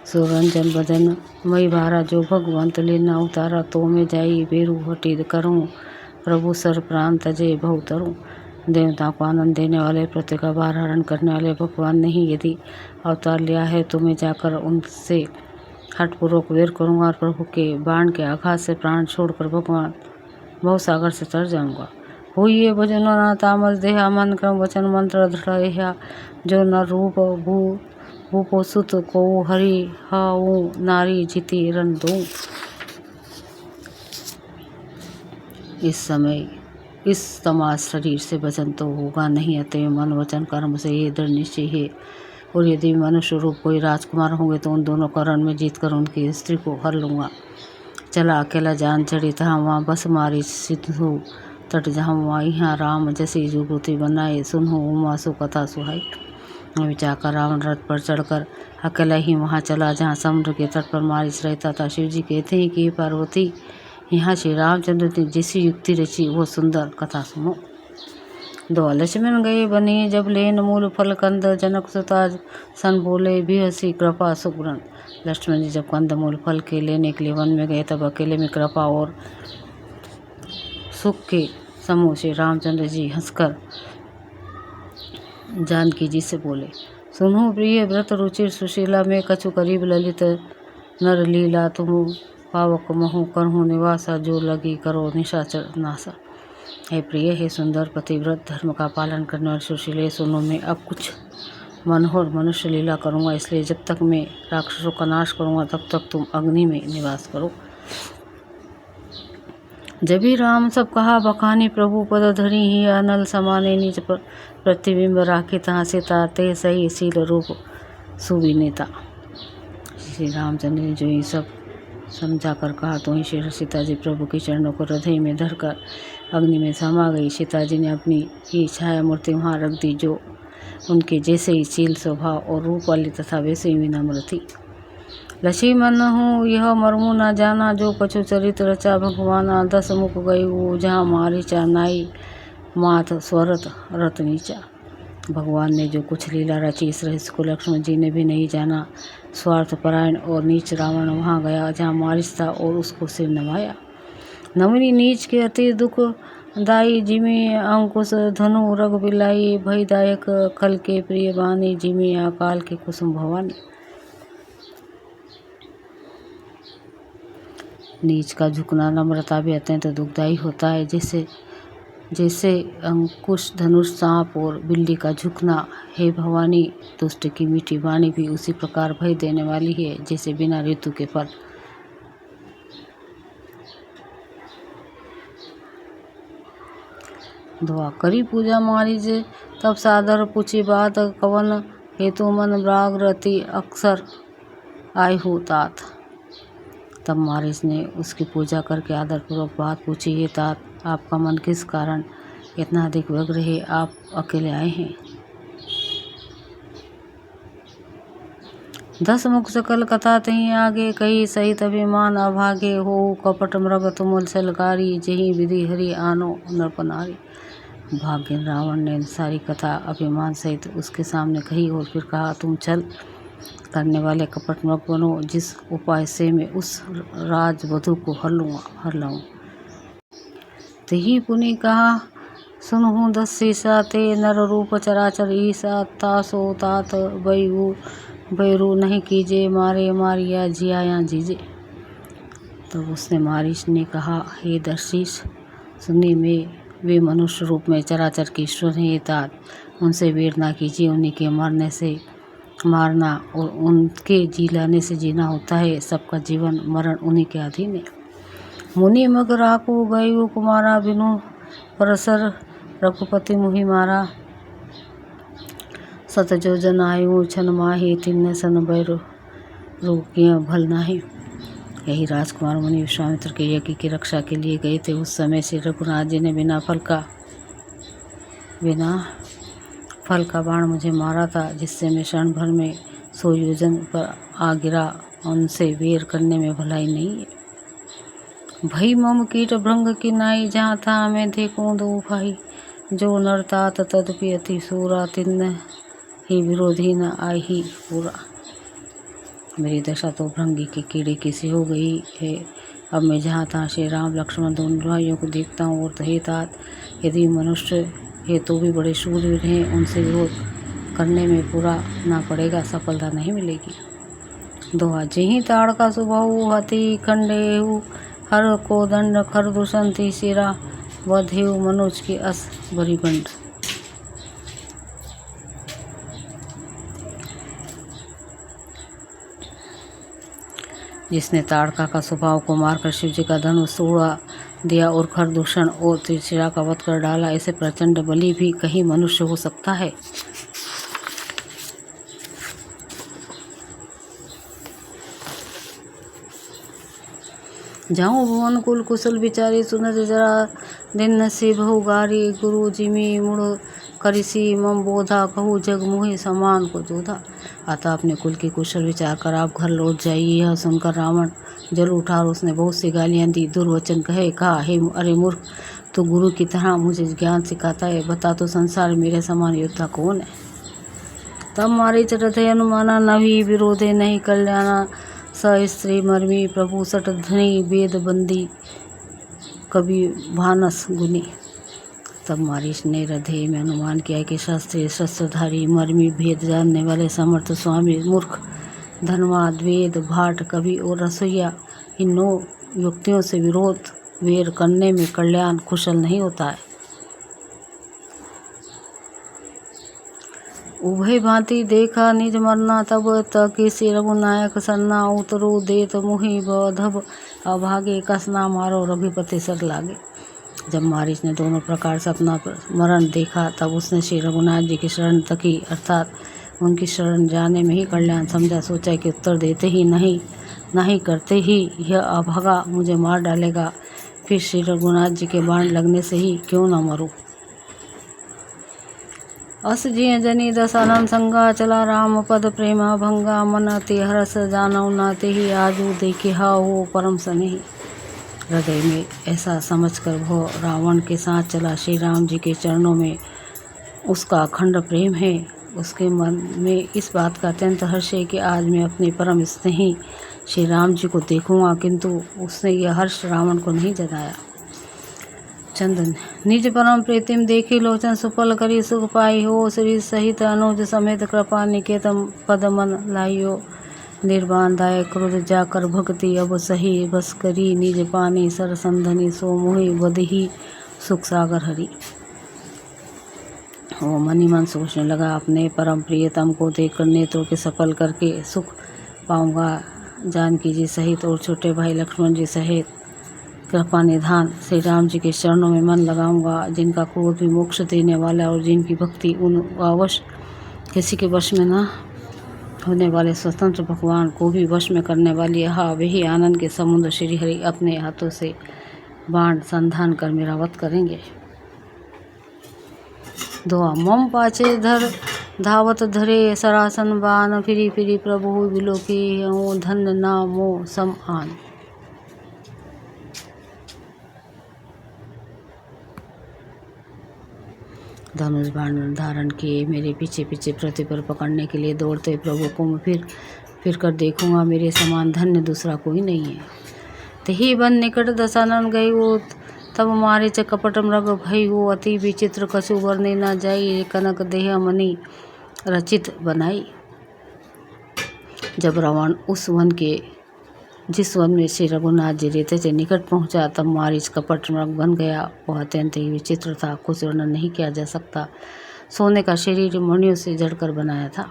सुरंजन बदन मई भारा, जो भगवंत लेना उतारा। तो में जाई बेरू हटी करूँ, प्रभु सर प्राण तजे बहु तरूँ। देवताओं को आनंद देने वाले, प्रत्येक का भार हरण करने वाले भगवान ने ही यदि अवतार लिया है तो मैं जाकर उनसे हठपूर्वक वेर करूँगा और प्रभु के बाण के आघात से प्राण छोड़कर भगवान भवसागर से तर जाऊँगा। हुई भजन ना तामस देहा, मन क्रम वचन मंत्र दृढ़ एहा। जो न रूप भूपो सुत को हरि हाऊ, नारी जीती रन दूँ। इस समय इस तमाश शरीर से भजन तो होगा नहीं, अतः मन वचन कर्म से ये दृढ़ निश्चय है। और यदि मनुष्य रूप कोई राजकुमार होंगे तो उन दोनों का रण में जीत कर उनकी स्त्री को हर लूँगा। चला अकेला जान चढ़ी तहाँ वहाँ बस मारी सिंधु तट जहाँ वहाँ, यहाँ राम जैसी जुगुती बनाए। सुनहु उमा सु कथा सुहाई। विचार रावण रथ पर चढ़कर अकेला ही वहाँ चला जहाँ समुद्र के तट पर मारिच रहता था। शिव जी कहते हैं कि पार्वती, यहाँ श्री रामचंद्र ने जैसी युक्ति रची वो सुंदर कथा सुनो। दो लक्ष्मण गए बने जब लेन मूल फल कंद, जनक सुता सन बोले भी हसी कृपा सुग्रन। लक्ष्मण जी जब कंद मूल फल के लेने के लिए वन में गए तब अकेले में कृपा और सुख के समूह से रामचंद्र जी हंसकर जानकी जी से बोले, सुनो प्रिय व्रत रुचिर सुशीला में कछु करीब ललित नर लीला। तुम पावक महु करहु निवासा, जो लगी करो निशाचर नासा। हे प्रिय, हे सुंदर पतिव्रत धर्म का पालन करने वाले सुशीले, सुनो मैं अब कुछ मनोहर मनुष्य लीला करूँगा। इसलिए जब तक मैं राक्षसों का नाश करूँगा तब तक तुम अग्नि में निवास करो। जब ही राम सब कहा बखानी, प्रभु पद धरी ही अनल समाने। नीच प्रतिबिंब राखी तहाँ सीता, ते सही शील रूप सुविनेता। श्री रामचंद्र ने जो ये सब समझा कर कहा तो ही श्री सीता जी प्रभु के चरणों को हृदय में धरकर अग्नि में समा गई। सीता जी ने अपनी ही छाया मूर्ति वहाँ रख दी, जो उनके जैसे ही शील स्वभाव और रूप वाली तथा वैसे ही विनम्र थी। लक्ष्मण हूँ यह मर्मू न जाना, जो कछु चरित्र रचा भगवाना। 10 मुख गई वो जहाँ मारीचा, नाई माथ स्वरत रत नीचा। भगवान ने जो कुछ लीला रची इस रहस्य को लक्ष्मण जी ने भी नहीं जाना। स्वार्थपरायण और नीच रावण वहाँ गया जहाँ मारिच था और उसको सिर नवाया। नवनी नीच के अति दुख दाई, जिमे अंकुश धनु रग बिलाई। भयदायक खल के प्रिय बानी, जिमे अकाल के कुसुम भवानी। नीच का झुकना नम्रता भी अत्यंत दुखदायी होता है। जैसे अंकुश धनुष सांप और बिल्ली का झुकना। हे भवानी, दुष्ट की मीठी वाणी भी उसी प्रकार भय देने वाली है जैसे बिना ऋतु के फल। दुआ करी पूजा मारी जे तब सादर पूछी बात, कवन हेतु मन व्याग्रति अक्सर आय हो तात। तब मारिच ने उसकी पूजा करके आदरपूर्वक बात पूछी, हे तात, आपका मन किस कारण इतना अधिक व्यग्र है? आप अकेले आए हैं? 10 मुख सकल कथा तहीं आगे, कही सहित अभिमान अभागे। हो कपट मृग तुमुल सलकारी, जही विधि हरि आनो नरपनारी। भाग्य रावण ने सारी कथा अभिमान सहित उसके सामने कही और फिर कहा, तुम छल करने वाले कपट मृग बनो, जिस उपाय से मैं उस राजवधू को हर लाऊं। तही पुनि कहा, सुनहु 10 शीशा, ते नर रूप चराचर ईसा। तासो तात बैरू नहीं कीजे, मारे मारिया जिया या जीजे। तो उसने मारीच ने कहा, हे दर्शीस, सुनिए मैं वे मनुष्य रूप में चराचर के ईश्वर हैं तात, उनसे वेर ना कीजिए। उन्हीं के मरने से मारना और उनके जी लाने से जीना होता है। सबका जीवन मरण उन्हीं के अधीन है। मुनि मग राकू गयु कुमारा, बिनु परसर रघुपति मुहि मारा। सत जो जन आयु छन माही, तिन्न सन बैर रोकिया भल नाही। यही राजकुमार मुनि विश्वामित्र के यज्ञ की रक्षा के लिए गए थे। उस समय से रघुनाथ जी ने बिना फल का बाण मुझे मारा था, जिससे मैं क्षण भर में 100 योजन पर आ गिरा। उनसे वेर करने में भलाई नहीं है। भई मम कीट भृंग की नाई, जहाँ था मैं देखूं दो भाई। जो नर तात तदपि अति सूरा, तिन्न ही विरोधी न आई ही पूरा। मेरी दशा तो भृंगी के कीड़े की सी हो गई है। अब मैं जहाँ तहाँ श्री राम लक्ष्मण दोनों भाइयों को देखता हूँ और हे तात, यदि मनुष्य है तो भी बड़े शूरवीर हैं, उनसे विरोध करने में पूरा ना पड़ेगा, सफलता नहीं मिलेगी। दोहा, जेहि ताड़का सुबहु हति खंडेहु हर को दंड खर दुष्यंति सिरा वधेहु मनुज की अस बरी बंड। जिसने ताड़का का स्वभाव को मारकर शिव जी का धनुष उड़ा दिया और खरदूषण और त्रिशिरा का वध कर डाला, ऐसे प्रचंड बली भी कहीं मनुष्य हो सकता है? जाऊँ भुवन कुल कुशल विचारी सुनत जरा दिन नसी बहुगारी गुरु जिमी मुड़ करिसी मम बोधा कहू जग मुहि समान को जोधा। अतः अपने कुल की कुशल विचार कर आप घर लौट जाइए। यह सुनकर रावण जल उठा और उसने बहुत सी गालियां दी, दुर्वचन कहा, हे अरे मूर्ख, तो गुरु की तरह मुझे ज्ञान सिखाता है, बता तो संसार मेरे समान योद्धा कौन है? तब मारीच रथे अनुमाना नभी विरोधे नहीं कल्याणा स स्त्री मर्मी प्रभु सट धनी वेद बंदी कवि भानस गुनी। तब मारीच ने रधे में अनुमान किया कि शास्त्री शस्त्रधारी मर्मी भेद जानने वाले समर्थ स्वामी मूर्ख धनवाद वेद भाट कवि और रसोईया इन 9 युक्तियों से विरोध वेर करने में कल्याण कुशल नहीं होता है। उभय भांति देखा निज मरना तब तकिसी रघुनायक सन्ना उतरो देत मुहि बधब अभागे कसना मारो रघुपति सर लागे। जब मारीच ने दोनों प्रकार से अपना मरण देखा तब उसने श्री रघुनाथ जी की शरण तकी, अर्थात उनकी शरण जाने में ही कल्याण समझा। सोचा कि उत्तर देते ही नहीं करते ही यह अभागा मुझे मार डालेगा, फिर श्री रघुनाथ जी के बाण लगने से ही क्यों न मरूं। अस जिय जनी दसानन संगा चला राम पद प्रेमा भंगा मन अति हरस जानऊ नाते ही आजू देखे हो परम स्नेही। हृदय में ऐसा समझकर वह रावण के साथ चला। श्री राम जी के चरणों में उसका अखंड प्रेम है। उसके मन में इस बात का अत्यंत हर्ष है कि आज मैं अपने परम स्नेही श्री राम जी को देखूंगा, किंतु उसने यह हर्ष रावण को नहीं जताया। चंदन, निज परम प्रीतिम देखी लोचन सुफल करी सुख पाई हो, श्री सहित अनुज समेत कृपा निकेतन पद मन लाइयो। निर्वाण दाय क्रोध जाकर भक्ति अब सही, बस करी निज पानी सर संधनी सो मोहि बदही सुख सागर हरि। वो मनी मन सोचने लगा, अपने परम प्रियतम को देखकर नेत्रों के सफल करके सुख पाऊंगा। जानकी जी सहित और छोटे भाई लक्ष्मण जी सहित कृपा निधान श्री राम जी के चरणों में मन लगाऊंगा, जिनका क्रोध भी मोक्ष देने वाला और जिनकी भक्ति उन अवश्य किसी के वश में न होने वाले स्वतंत्र भगवान को भी वश में करने वाली वही आनंद के समुद्र श्री हरि अपने हाथों से बाण संधान कर मेरा वध करेंगे। दोहा, मम पाछे धर धावत धरे सरासन बान, फिरी फिरी प्रभु बिलोके हूँ धन्य नामो सम आन। धनुष बाण धारण किए मेरे पीछे पीछे प्रतिपर पकड़ने के लिए दौड़ते प्रभु को मैं फिर कर देखूंगा, मेरे समान धन्य दूसरा कोई नहीं है। तही बन निकट दशानन गई वो, तब मारे च कपट मृग भई हो, अति विचित्र कछु वर्णे न जाई, कनक देह मणि रचित बनाई। जब रावण उस वन के जिस वन में श्री रघुनाथ जी रहते थे निकट पहुंचा, तब मारीच कपट मृग बन गया। वह अत्यंत ही विचित्र था, कुछ वर्णन नहीं किया जा सकता। सोने का शरीर मणियों से जड़कर बनाया था।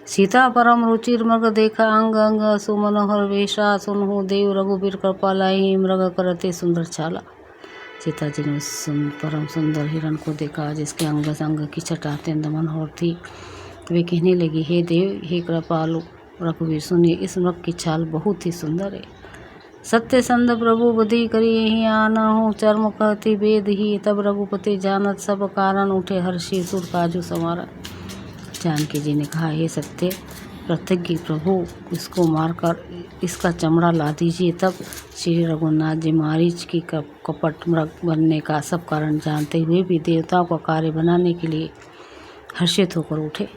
सीता परम रुचिर मृग देखा, अंग अंग सुमनोहर वेशा, सुनहु देव रघुबीर कृपा लाई, मृग करते सुंदर छाला। सीता जी ने उस परम सुंदर हिरण को देखा, जिसके अंग संग की छटा अत्यंत मनोहर थी। वे कहने लगी, हे देव, हे कृपालु रघुवीर, सुनिए, इस मृग की छाल बहुत ही सुंदर है। सत्य संद प्रभु बधी करी यही आना हूँ, चर्म कहती वेद ही, तब रघुपति जानत सब कारण, उठे हर्षि सुर काजू संवारा। जानकी जी ने कहा, हे सत्य प्रतिज्ञ प्रभु, इसको मारकर इसका चमड़ा ला दीजिए। तब श्री रघुनाथ जी मारीच की कपट मृग बनने का सब कारण जानते हुए भी देवताओं का कार्य बनाने के लिए हर्षित होकर उठे।